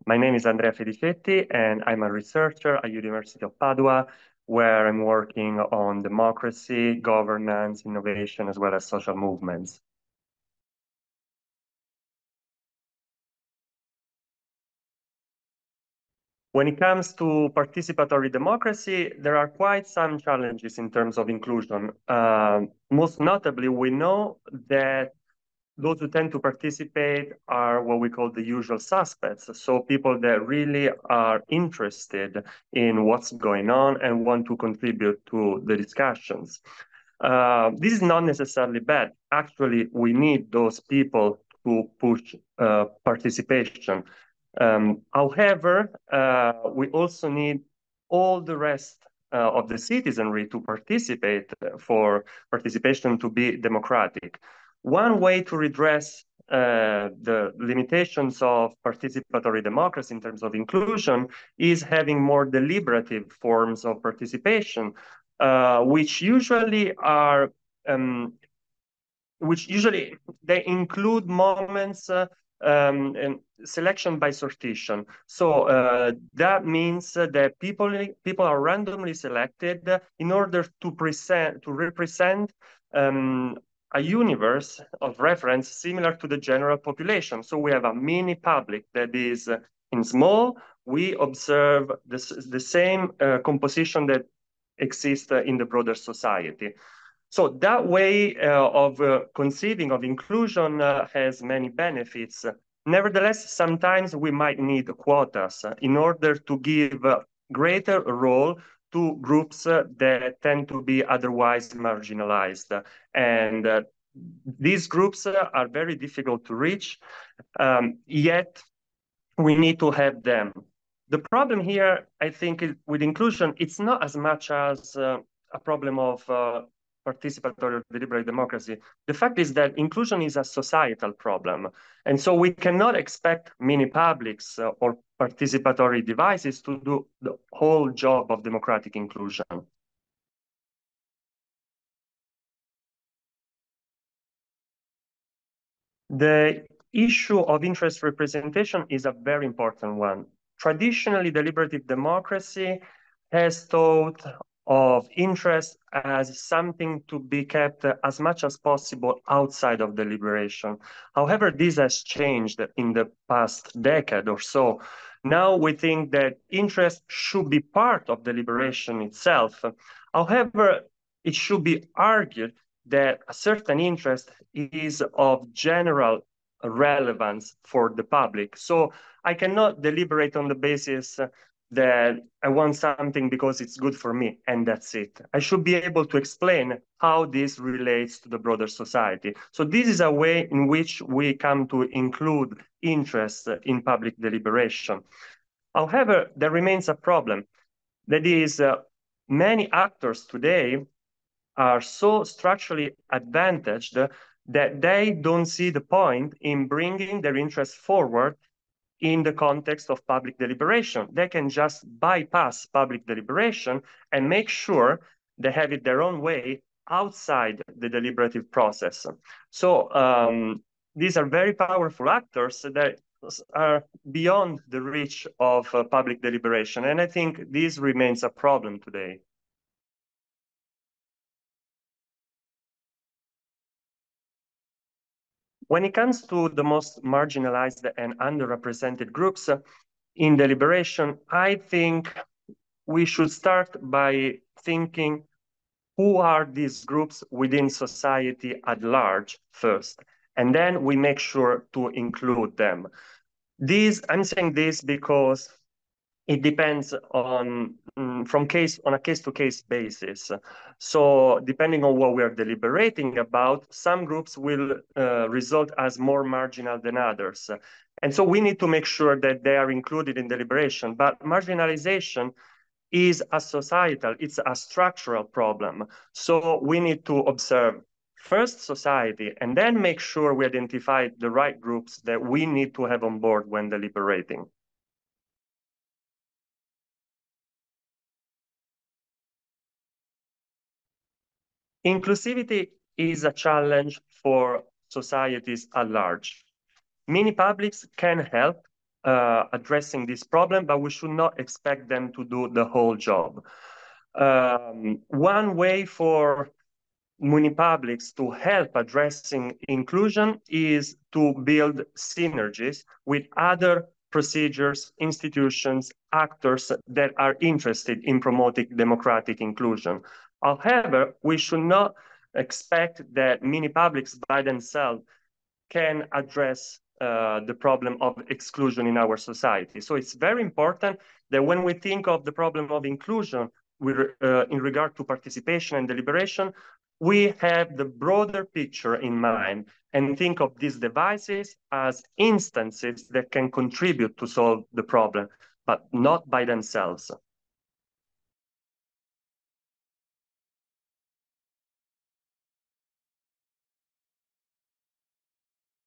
My name is Andrea Felicetti, and I'm a researcher at University of Padua, where I'm working on democracy, governance, innovation, as well as social movements. When it comes to participatory democracy, there are quite some challenges in terms of inclusion. Most notably, we know that those who tend to participate are what we call the usual suspects. So people that really are interested in what's going on and want to contribute to the discussions. This is not necessarily bad. Actually, we need those people to push participation. However, we also need all the rest of the citizenry to participate for participation to be democratic. One way to redress the limitations of participatory democracy in terms of inclusion is having more deliberative forms of participation, which usually are which usually they include moments selection by sortition. So that means that people are randomly selected in order to represent a universe of reference similar to the general population. So we have a mini public that is in small. We observe the same composition that exists in the broader society. So that way of conceiving of inclusion has many benefits. Nevertheless, sometimes we might need quotas in order to give greater role to groups that tend to be otherwise marginalized. And these groups are very difficult to reach, yet we need to have them. The problem here, I think, with inclusion, it's not as much as a problem of participatory or deliberate democracy. The fact is that inclusion is a societal problem. And so we cannot expect mini publics or participatory devices to do the whole job of democratic inclusion. The issue of interest representation is a very important one. Traditionally, deliberative democracy has thought of interest as something to be kept as much as possible outside of deliberation. However, this has changed in the past decade or so. Now we think that interest should be part of deliberation itself. However, it should be argued that a certain interest is of general relevance for the public. So I cannot deliberate on the basis that I want something because it's good for me, and that's it. I should be able to explain how this relates to the broader society. So this is a way in which we come to include interest in public deliberation. However, there remains a problem. That is, many actors today are so structurally advantaged that they don't see the point in bringing their interests forward in the context of public deliberation. They can just bypass public deliberation and make sure they have it their own way outside the deliberative process. So these are very powerful actors that are beyond the reach of public deliberation. And I think this remains a problem today. When it comes to the most marginalized and underrepresented groups in deliberation, I think we should start by thinking who are these groups within society at large first, and then we make sure to include them. I'm saying this because it depends on from case on a case-to-case basis. So depending on what we are deliberating about, some groups will result as more marginal than others. And so we need to make sure that they are included in deliberation. But marginalization is a societal, it's a structural problem. So we need to observe first society and then make sure we identify the right groups that we need to have on board when deliberating. Inclusivity is a challenge for societies at large. Mini publics can help, addressing this problem, but we should not expect them to do the whole job. One way for muni-publics to help addressing inclusion is to build synergies with other procedures, institutions, actors that are interested in promoting democratic inclusion. However, we should not expect that mini-publics by themselves can address the problem of exclusion in our society. So it's very important that when we think of the problem of inclusion in regard to participation and deliberation, we have the broader picture in mind and think of these devices as instances that can contribute to solve the problem, but not by themselves.